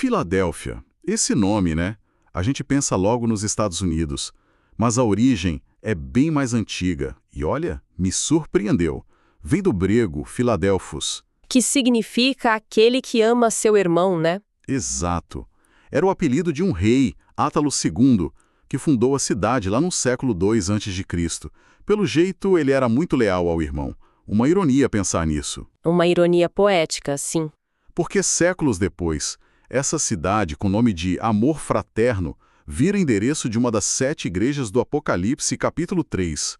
Filadélfia. Esse nome, né? A gente pensa logo nos Estados Unidos. Mas a origem é bem mais antiga. E olha, me surpreendeu. Vem do grego Filadelfos. Que significa aquele que ama seu irmão, né? Exato. Era o apelido de um rei, Átalo II, que fundou a cidade lá no século II a.C. Pelo jeito, ele era muito leal ao irmão. Uma ironia pensar nisso. Uma ironia poética, sim. Porque séculos depois, essa cidade, com o nome de Amor Fraterno, vira endereço de uma das 7 igrejas do Apocalipse, capítulo 3.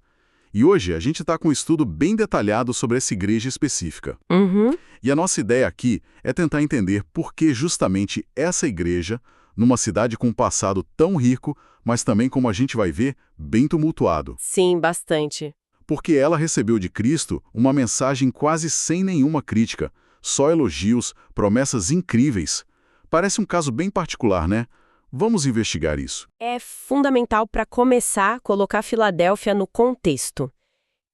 E hoje a gente está com um estudo bem detalhado sobre essa igreja específica. Uhum. E a nossa ideia aqui é tentar entender por que justamente essa igreja, numa cidade com um passado tão rico, mas também, como a gente vai ver, bem tumultuado. Sim, bastante. Porque ela recebeu de Cristo uma mensagem quase sem nenhuma crítica, só elogios, promessas incríveis. Parece um caso bem particular, né? Vamos investigar isso. É fundamental para começar a colocar Filadélfia no contexto.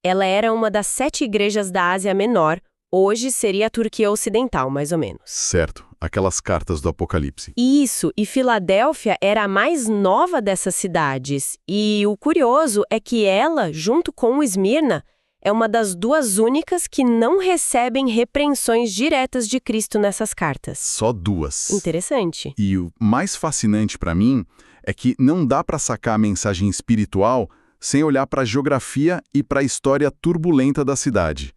Ela era uma das 7 igrejas da Ásia Menor, hoje seria a Turquia Ocidental, mais ou menos. Certo, aquelas cartas do Apocalipse. Isso, e Filadélfia era a mais nova dessas cidades. E o curioso é que ela, junto com o Esmirna, é uma das 2 únicas que não recebem repreensões diretas de Cristo nessas cartas. Só 2. Interessante. E o mais fascinante para mim é que não dá para sacar a mensagem espiritual sem olhar para a geografia e para a história turbulenta da cidade.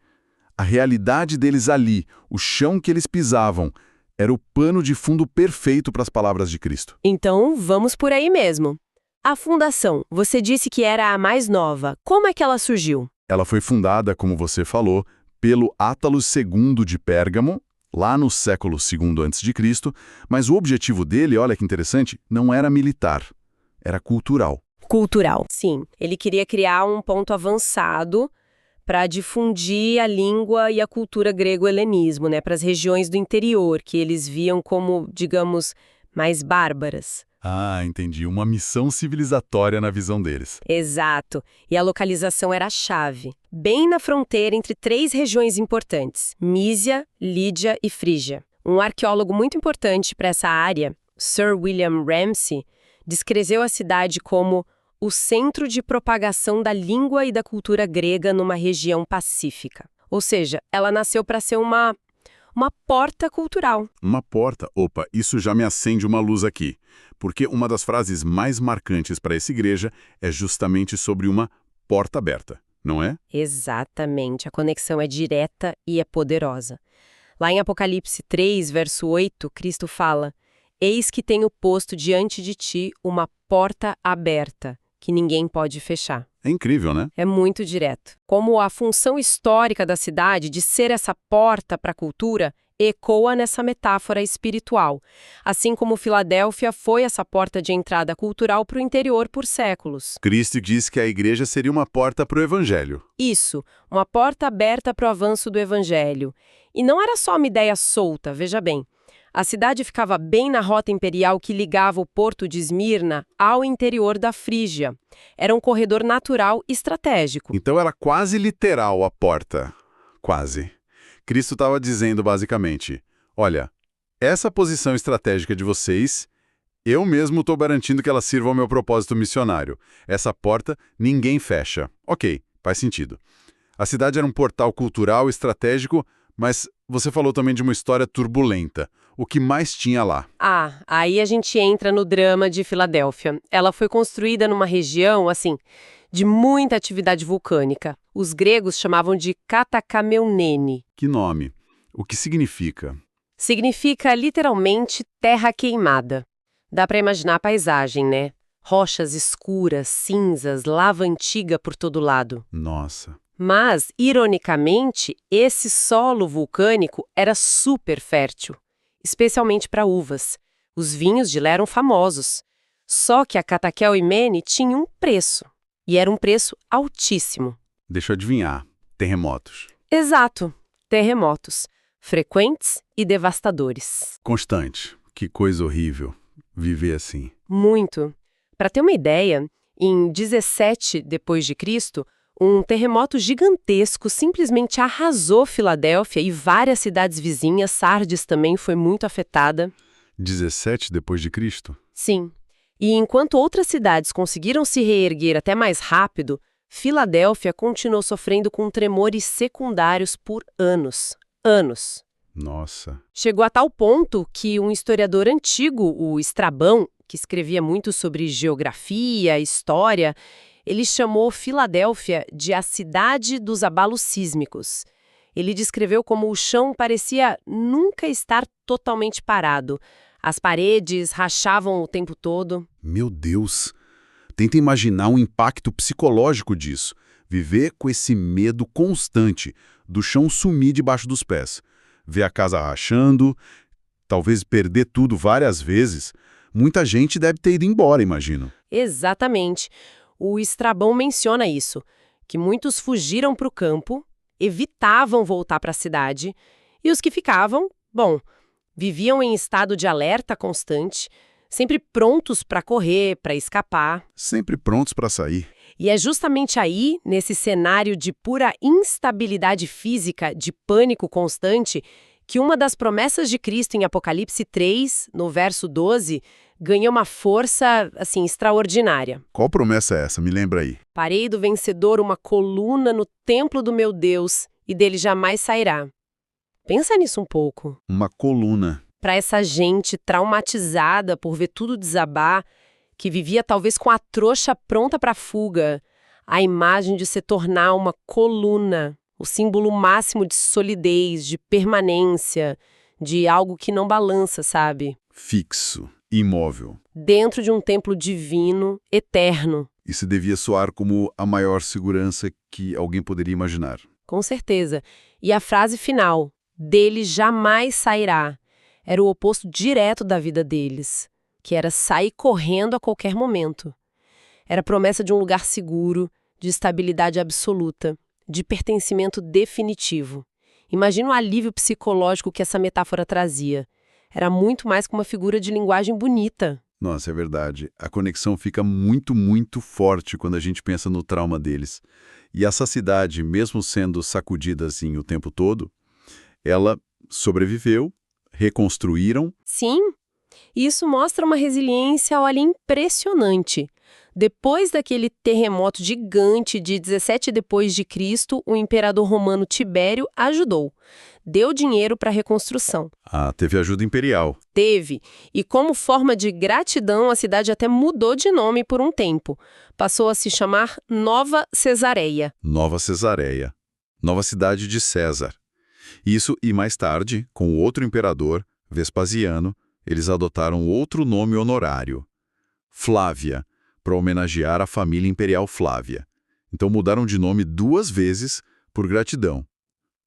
A realidade deles ali, o chão que eles pisavam, era o pano de fundo perfeito para as palavras de Cristo. Então, vamos por aí mesmo. A fundação, você disse que era a mais nova. Como é que ela surgiu? Ela foi fundada, como você falou, pelo Átalo II de Pérgamo, lá no século II a.C., mas o objetivo dele, olha que interessante, não era militar, era cultural. Cultural. Sim, ele queria criar um ponto avançado para difundir a língua e a cultura grego-helenismo, né, para as regiões do interior, que eles viam como, digamos, mais bárbaras. Ah, entendi. Uma missão civilizatória na visão deles. Exato. E a localização era a chave. Bem na fronteira entre 3 regiões importantes, Mísia, Lídia e Frígia. Um arqueólogo muito importante para essa área, Sir William Ramsay, descreveu a cidade como o centro de propagação da língua e da cultura grega numa região pacífica. Ou seja, ela nasceu para ser uma porta cultural. Uma porta? Opa, isso já me acende uma luz aqui. Porque uma das frases mais marcantes para essa igreja é justamente sobre uma porta aberta, não é? Exatamente. A conexão é direta e é poderosa. Lá em Apocalipse 3, verso 8, Cristo fala: "Eis que tenho posto diante de ti uma porta aberta, que ninguém pode fechar." É incrível, né? É muito direto. Como a função histórica da cidade de ser essa porta para a cultura ecoa nessa metáfora espiritual, assim como Filadélfia foi essa porta de entrada cultural para o interior por séculos. Cristo diz que a igreja seria uma porta para o evangelho. Isso, uma porta aberta para o avanço do evangelho. E não era só uma ideia solta, veja bem. A cidade ficava bem na rota imperial que ligava o porto de Esmirna ao interior da Frígia. Era um corredor natural estratégico. Então era quase literal a porta. Quase. Cristo estava dizendo basicamente, olha, essa posição estratégica de vocês, eu mesmo estou garantindo que ela sirva ao meu propósito missionário. Essa porta ninguém fecha. Ok, faz sentido. A cidade era um portal cultural estratégico, mas você falou também de uma história turbulenta. O que mais tinha lá? Ah, aí a gente entra no drama de Filadélfia. Ela foi construída numa região, assim, de muita atividade vulcânica. Os gregos chamavam de Katakameunnene. Que nome? O que significa? Significa, literalmente, terra queimada. Dá para imaginar a paisagem, né? Rochas escuras, cinzas, lava antiga por todo lado. Nossa. Mas, ironicamente, esse solo vulcânico era super fértil, especialmente para uvas. Os vinhos de lá eram famosos. Só que a Katakelmene tinha um preço, e era um preço altíssimo. Deixa eu adivinhar. Terremotos. Exato, terremotos, frequentes e devastadores. Constante. Que coisa horrível. Viver assim. Muito. Para ter uma ideia, em 17 depois de Cristo, um terremoto gigantesco simplesmente arrasou Filadélfia e várias cidades vizinhas. Sardes também foi muito afetada. 17 depois de Cristo? Sim. E enquanto outras cidades conseguiram se reerguer até mais rápido, Filadélfia continuou sofrendo com tremores secundários por anos. Anos. Nossa. Chegou a tal ponto que um historiador antigo, o Estrabão, que escrevia muito sobre geografia, história, ele chamou Filadélfia de a cidade dos abalos sísmicos. Ele descreveu como o chão parecia nunca estar totalmente parado. As paredes rachavam o tempo todo. Meu Deus! Tenta imaginar um impacto psicológico disso. Viver com esse medo constante do chão sumir debaixo dos pés. Ver a casa rachando, talvez perder tudo várias vezes. Muita gente deve ter ido embora, imagino. Exatamente. O Estrabão menciona isso, que muitos fugiram para o campo, evitavam voltar para a cidade, e os que ficavam, bom, viviam em estado de alerta constante, sempre prontos para correr, para escapar. Sempre prontos para sair. E é justamente aí, nesse cenário de pura instabilidade física, de pânico constante, que uma das promessas de Cristo em Apocalipse 3, no verso 12, ganha uma força, assim, extraordinária. Qual promessa é essa? Me lembra aí. Farei do vencedor uma coluna no templo do meu Deus, e dele jamais sairá. Pensa nisso um pouco. Uma coluna. Para essa gente traumatizada por ver tudo desabar, que vivia talvez com a trouxa pronta para fuga, a imagem de se tornar uma coluna, o símbolo máximo de solidez, de permanência, de algo que não balança, sabe? Fixo, imóvel. Dentro de um templo divino, eterno. Isso devia soar como a maior segurança que alguém poderia imaginar. Com certeza. E a frase final, dele jamais sairá, era o oposto direto da vida deles, que era sair correndo a qualquer momento. Era a promessa de um lugar seguro, de estabilidade absoluta, de pertencimento definitivo. Imagina o alívio psicológico que essa metáfora trazia. Era muito mais que uma figura de linguagem bonita. Nossa, é verdade. A conexão fica muito, muito forte quando a gente pensa no trauma deles. E essa cidade, mesmo sendo sacudida assim o tempo todo, ela sobreviveu, reconstruíram. Sim, e isso mostra uma resiliência, olha, impressionante. Depois daquele terremoto gigante de 17 depois de Cristo, o imperador romano Tibério ajudou. Deu dinheiro para a reconstrução. Ah, teve ajuda imperial. Teve. E como forma de gratidão, a cidade até mudou de nome por um tempo. Passou a se chamar Nova Cesareia. Nova Cesareia. Nova cidade de César. Isso e mais tarde, com o outro imperador, Vespasiano, eles adotaram outro nome honorário. Flávia, para homenagear a família imperial Flávia. Então mudaram de nome 2 vezes por gratidão.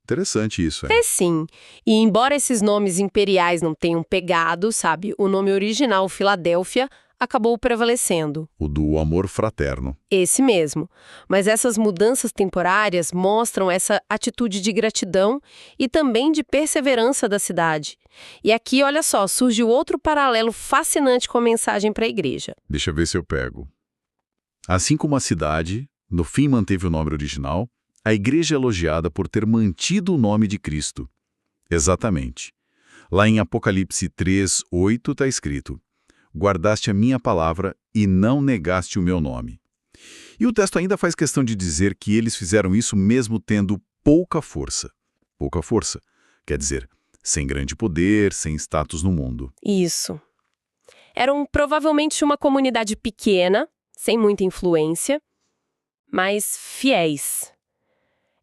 Interessante isso, É sim. E embora esses nomes imperiais não tenham pegado, sabe, o nome original Filadélfia acabou prevalecendo. O do amor fraterno. Esse mesmo. Mas essas mudanças temporárias mostram essa atitude de gratidão e também de perseverança da cidade. E aqui, olha só, surge outro paralelo fascinante com a mensagem para a igreja. Deixa eu ver se eu pego. Assim como a cidade, no fim manteve o nome original, a igreja é elogiada por ter mantido o nome de Cristo. Exatamente. Lá em Apocalipse 3:8 está escrito: guardaste a minha palavra e não negaste o meu nome. E o texto ainda faz questão de dizer que eles fizeram isso mesmo tendo pouca força. Pouca força. Quer dizer, sem grande poder, sem status no mundo. Isso. Eram provavelmente uma comunidade pequena, sem muita influência, mas fiéis.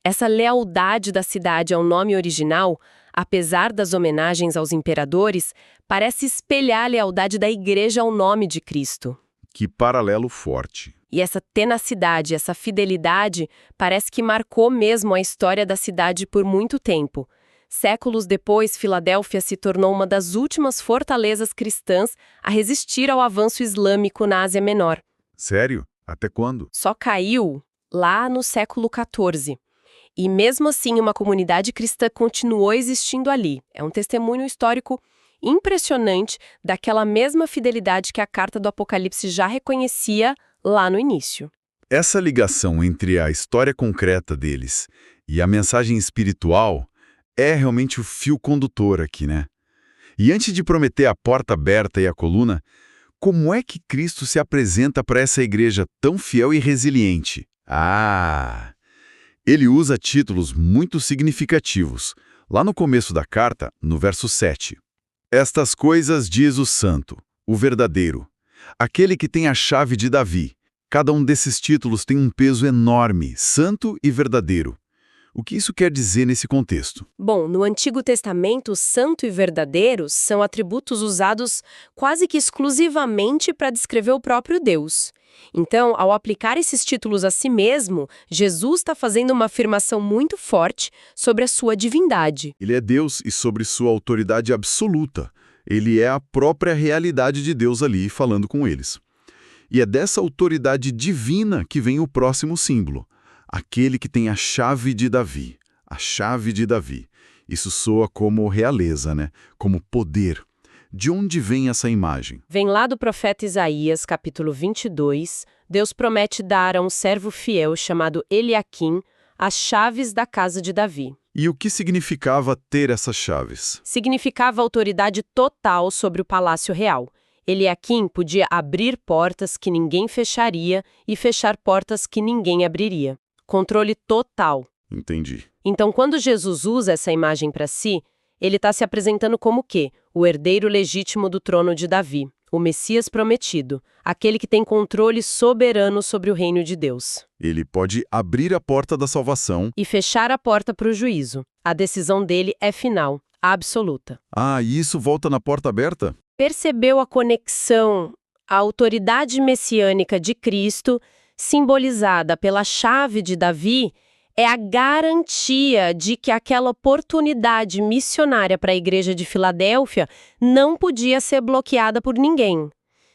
Essa lealdade da cidade ao nome original, apesar das homenagens aos imperadores, parece espelhar a lealdade da igreja ao nome de Cristo. Que paralelo forte. E essa tenacidade, essa fidelidade, parece que marcou mesmo a história da cidade por muito tempo. Séculos depois, Filadélfia se tornou uma das últimas fortalezas cristãs a resistir ao avanço islâmico na Ásia Menor. Sério? Até quando? Só caiu lá no século XIV. E mesmo assim, uma comunidade cristã continuou existindo ali. É um testemunho histórico impressionante daquela mesma fidelidade que a carta do Apocalipse já reconhecia lá no início. Essa ligação entre a história concreta deles e a mensagem espiritual é realmente o fio condutor aqui, né? E antes de prometer a porta aberta e a coluna, como é que Cristo se apresenta para essa igreja tão fiel e resiliente? Ah! Ele usa títulos muito significativos. Lá no começo da carta, no verso 7. Estas coisas diz o santo, o verdadeiro, aquele que tem a chave de Davi. Cada um desses títulos tem um peso enorme, santo e verdadeiro. O que isso quer dizer nesse contexto? Bom, no Antigo Testamento, santo e verdadeiro são atributos usados quase que exclusivamente para descrever o próprio Deus. Então, ao aplicar esses títulos a si mesmo, Jesus está fazendo uma afirmação muito forte sobre a sua divindade. Ele é Deus e sobre sua autoridade absoluta. Ele é a própria realidade de Deus ali falando com eles. E é dessa autoridade divina que vem o próximo símbolo. Aquele que tem a chave de Davi. A chave de Davi. Isso soa como realeza, né? Como poder. De onde vem essa imagem? Vem lá do profeta Isaías, capítulo 22. Deus promete dar a um servo fiel chamado Eliaquim as chaves da casa de Davi. E o que significava ter essas chaves? Significava autoridade total sobre o palácio real. Eliaquim podia abrir portas que ninguém fecharia e fechar portas que ninguém abriria. Controle total. Entendi. Então, quando Jesus usa essa imagem para si, ele está se apresentando como o quê? O herdeiro legítimo do trono de Davi, o Messias prometido, aquele que tem controle soberano sobre o reino de Deus. Ele pode abrir a porta da salvação. E fechar a porta para o juízo. A decisão dele é final, absoluta. Ah, e isso volta na porta aberta? Percebeu a conexão, a autoridade messiânica de Cristo, simbolizada pela chave de Davi, é a garantia de que aquela oportunidade missionária para a igreja de Filadélfia não podia ser bloqueada por ninguém.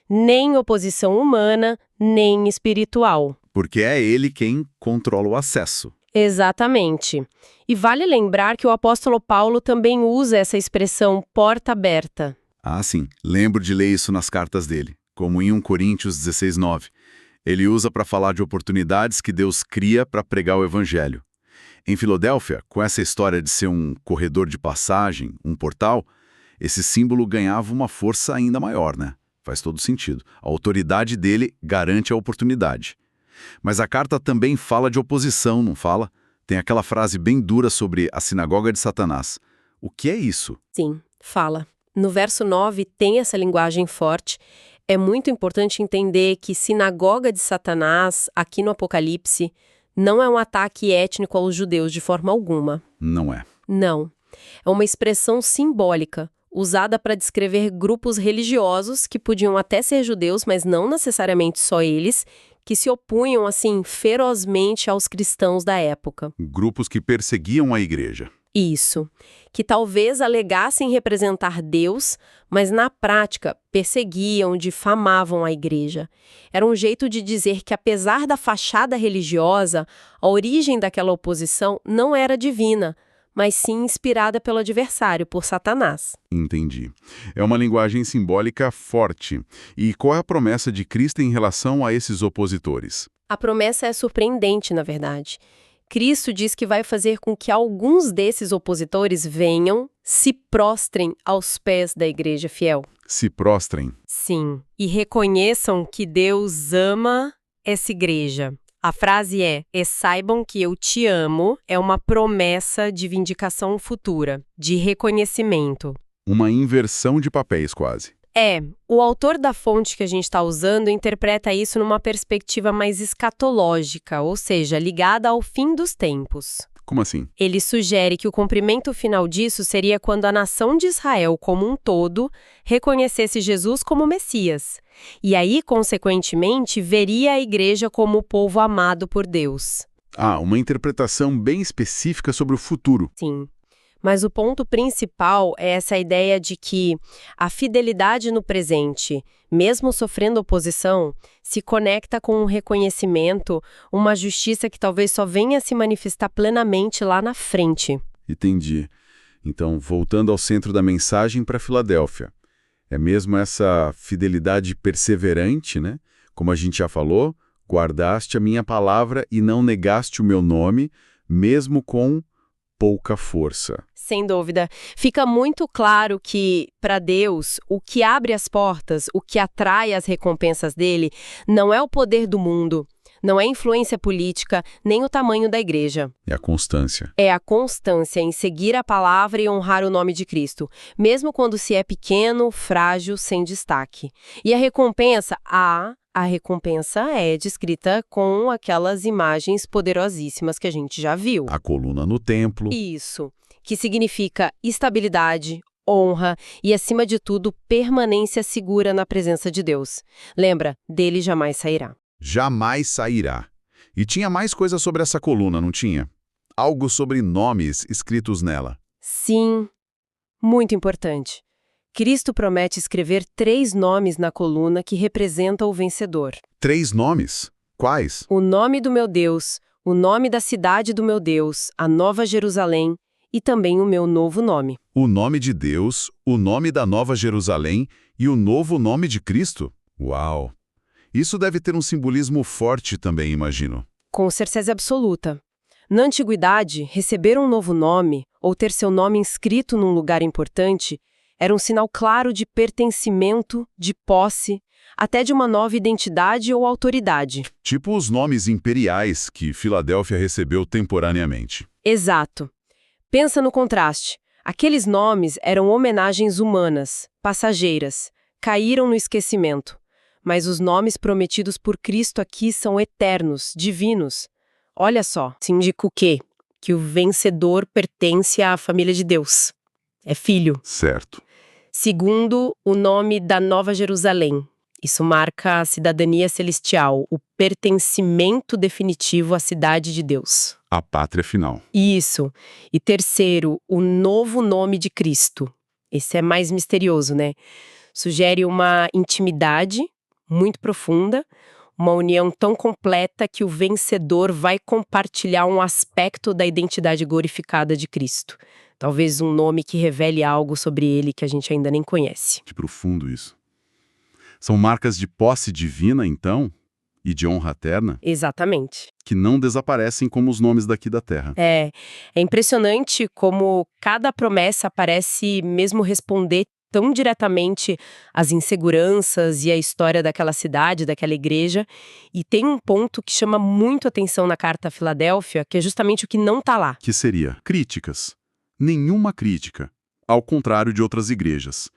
Nem oposição humana, nem espiritual. Porque é ele quem controla o acesso. Exatamente. E vale lembrar que o apóstolo Paulo também usa essa expressão porta aberta. Ah, sim. Lembro de ler isso nas cartas dele, como em 1 Coríntios 16:9. Ele usa para falar de oportunidades que Deus cria para pregar o evangelho. Em Filadélfia, com essa história de ser um corredor de passagem, um portal, esse símbolo ganhava uma força ainda maior, né? Faz todo sentido. A autoridade dele garante a oportunidade. Mas a carta também fala de oposição, não fala? Tem aquela frase bem dura sobre a sinagoga de Satanás. O que é isso? Sim, fala. No verso 9 tem essa linguagem forte. É muito importante entender que sinagoga de Satanás, aqui no Apocalipse, não é um ataque étnico aos judeus de forma alguma. Não é. Não. É uma expressão simbólica, usada para descrever grupos religiosos que podiam até ser judeus, mas não necessariamente só eles, que se opunham, assim, ferozmente aos cristãos da época. Grupos que perseguiam a igreja. Isso. Que talvez alegassem representar Deus, mas na prática perseguiam, difamavam a igreja. Era um jeito de dizer que, apesar da fachada religiosa, a origem daquela oposição não era divina, mas sim inspirada pelo adversário, por Satanás. Entendi. É uma linguagem simbólica forte. E qual é a promessa de Cristo em relação a esses opositores? A promessa é surpreendente, na verdade. Cristo diz que vai fazer com que alguns desses opositores venham, se prostrem aos pés da igreja fiel. Se prostrem. Sim, e reconheçam que Deus ama essa igreja. A frase e saibam que eu te amo, é uma promessa de vindicação futura, de reconhecimento. Uma inversão de papéis, quase. O autor da fonte que a gente está usando interpreta isso numa perspectiva mais escatológica, ou seja, ligada ao fim dos tempos. Como assim? Ele sugere que o cumprimento final disso seria quando a nação de Israel como um todo reconhecesse Jesus como Messias. E aí, consequentemente, veria a igreja como o povo amado por Deus. Ah, uma interpretação bem específica sobre o futuro. Sim. Mas o ponto principal é essa ideia de que a fidelidade no presente, mesmo sofrendo oposição, se conecta com um reconhecimento, uma justiça que talvez só venha a se manifestar plenamente lá na frente. Entendi. Então, voltando ao centro da mensagem para Filadélfia. É mesmo essa fidelidade perseverante, né? Como a gente já falou, guardaste a minha palavra e não negaste o meu nome, mesmo com pouca força. Sem dúvida. Fica muito claro que, para Deus, o que abre as portas, o que atrai as recompensas dele, não é o poder do mundo, não é a influência política, nem o tamanho da igreja. É a constância. É a constância em seguir a palavra e honrar o nome de Cristo, mesmo quando se é pequeno, frágil, sem destaque. E a recompensa, a recompensa é descrita com aquelas imagens poderosíssimas que a gente já viu. A coluna no templo. Isso, que significa estabilidade, honra e, acima de tudo, permanência segura na presença de Deus. Lembra, dele jamais sairá. Jamais sairá. E tinha mais coisa sobre essa coluna, não tinha? Algo sobre nomes escritos nela. Sim, muito importante. Cristo promete escrever 3 nomes na coluna que representam o vencedor. 3 nomes? Quais? O nome do meu Deus, o nome da cidade do meu Deus, a Nova Jerusalém e também o meu novo nome. O nome de Deus, o nome da Nova Jerusalém e o novo nome de Cristo? Uau! Isso deve ter um simbolismo forte também, imagino. Com certeza absoluta. Na antiguidade, receber um novo nome ou ter seu nome inscrito num lugar importante era um sinal claro de pertencimento, de posse, até de uma nova identidade ou autoridade. Tipo os nomes imperiais que Filadélfia recebeu temporaneamente. Exato. Pensa no contraste. Aqueles nomes eram homenagens humanas, passageiras, caíram no esquecimento. Mas os nomes prometidos por Cristo aqui são eternos, divinos. Olha só, isso indica o quê? Que o vencedor pertence à família de Deus. É filho. Certo. Segundo, o nome da Nova Jerusalém. Isso marca a cidadania celestial, o pertencimento definitivo à cidade de Deus. A pátria final. Isso. E terceiro, o novo nome de Cristo. Esse é mais misterioso, né? Sugere uma intimidade muito profunda, uma união tão completa que o vencedor vai compartilhar um aspecto da identidade glorificada de Cristo. Talvez um nome que revele algo sobre ele que a gente ainda nem conhece. Que profundo isso. São marcas de posse divina, então, e de honra eterna, Exatamente. que não desaparecem como os nomes daqui da Terra. É impressionante como cada promessa parece mesmo responder tão diretamente às inseguranças e à história daquela cidade, daquela igreja. E tem um ponto que chama muito atenção na carta a Filadélfia, que é justamente o que não está lá. Que seria críticas. Nenhuma crítica, ao contrário de outras igrejas,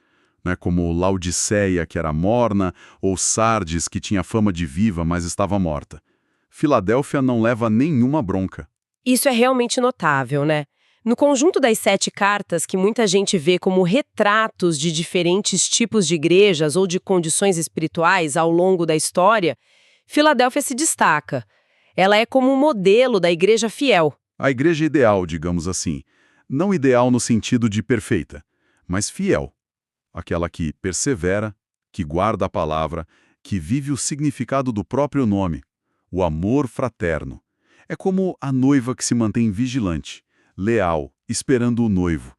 né, como Laodiceia, que era morna, ou Sardes, que tinha fama de viva, mas estava morta. Filadélfia não leva nenhuma bronca. Isso é realmente notável, né? No conjunto das 7 cartas, que muita gente vê como retratos de diferentes tipos de igrejas ou de condições espirituais ao longo da história, Filadélfia se destaca. Ela é como um modelo da igreja fiel. A igreja ideal, digamos assim. Não ideal no sentido de perfeita, mas fiel. Aquela que persevera, que guarda a palavra, que vive o significado do próprio nome, o amor fraterno. É como a noiva que se mantém vigilante, leal, esperando o noivo,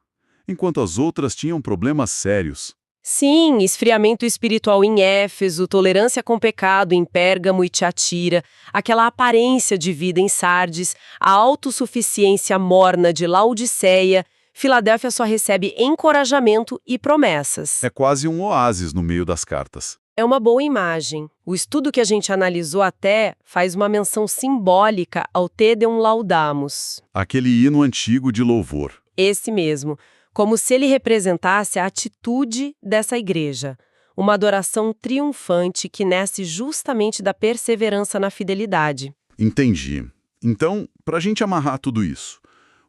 enquanto as outras tinham problemas sérios. Sim, esfriamento espiritual em Éfeso, tolerância com pecado em Pérgamo e Tiatira, aquela aparência de vida em Sardes, a autossuficiência morna de Laodiceia. Filadélfia só recebe encorajamento e promessas. É quase um oásis no meio das cartas. É uma boa imagem. O estudo que a gente analisou até faz uma menção simbólica ao Te Deum Laudamus. Aquele hino antigo de louvor. Esse mesmo. Como se ele representasse a atitude dessa igreja. Uma adoração triunfante que nasce justamente da perseverança na fidelidade. Entendi. Então, para a gente amarrar tudo isso,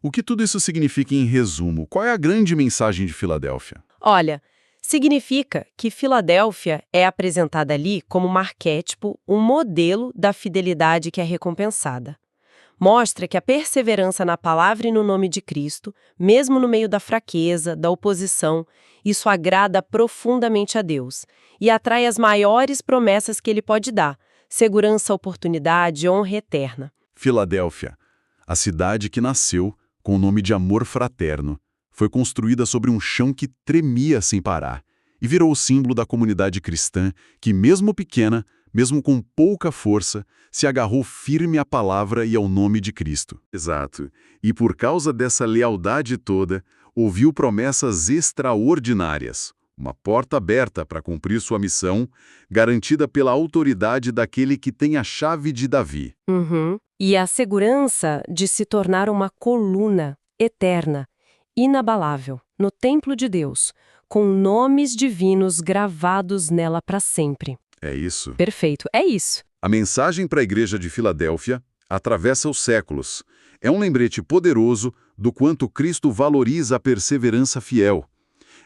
o que tudo isso significa em resumo? Qual é a grande mensagem de Filadélfia? Olha, significa que Filadélfia é apresentada ali como um arquétipo, um modelo da fidelidade que é recompensada. Mostra que a perseverança na palavra e no nome de Cristo, mesmo no meio da fraqueza, da oposição, isso agrada profundamente a Deus e atrai as maiores promessas que Ele pode dar: segurança, oportunidade, honra eterna. Filadélfia, a cidade que nasceu com o nome de amor fraterno, foi construída sobre um chão que tremia sem parar e virou o símbolo da comunidade cristã que, mesmo pequena, mesmo com pouca força, se agarrou firme à palavra e ao nome de Cristo. Exato. E por causa dessa lealdade toda, ouviu promessas extraordinárias, uma porta aberta para cumprir sua missão, garantida pela autoridade daquele que tem a chave de Davi. Uhum. E a segurança de se tornar uma coluna eterna, inabalável, no templo de Deus, com nomes divinos gravados nela para sempre. É isso. Perfeito, é isso. A mensagem para a igreja de Filadélfia atravessa os séculos. É um lembrete poderoso do quanto Cristo valoriza a perseverança fiel.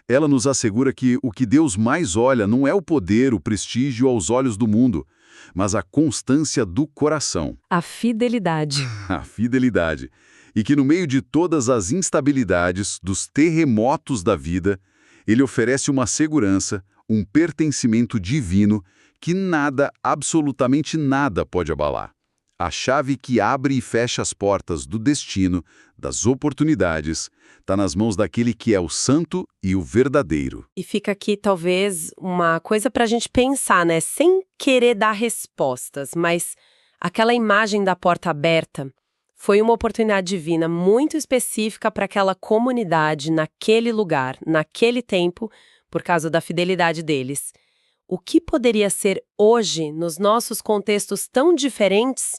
Ela nos assegura que o que Deus mais olha não é o poder, o prestígio aos olhos do mundo, mas a constância do coração. A fidelidade. A fidelidade. E que no meio de todas as instabilidades, dos terremotos da vida, ele oferece uma segurança, um pertencimento divino que nada, absolutamente nada pode abalar. A chave que abre e fecha as portas do destino, das oportunidades, está nas mãos daquele que é o santo e o verdadeiro. E fica aqui, talvez, uma coisa para a gente pensar, né? Sem querer dar respostas, mas aquela imagem da porta aberta foi uma oportunidade divina muito específica para aquela comunidade, naquele lugar, naquele tempo, por causa da fidelidade deles. O que poderia ser hoje, nos nossos contextos tão diferentes,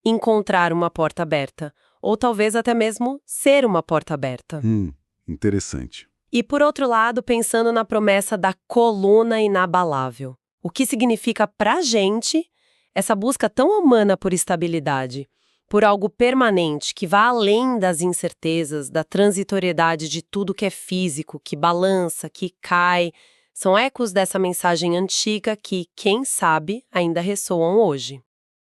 encontrar uma porta aberta? Ou talvez até mesmo ser uma porta aberta. Interessante. E por outro lado, pensando na promessa da coluna inabalável. O que significa pra gente essa busca tão humana por estabilidade, por algo permanente que vá além das incertezas, da transitoriedade de tudo que é físico, que balança, que cai. São ecos dessa mensagem antiga que, quem sabe, ainda ressoam hoje.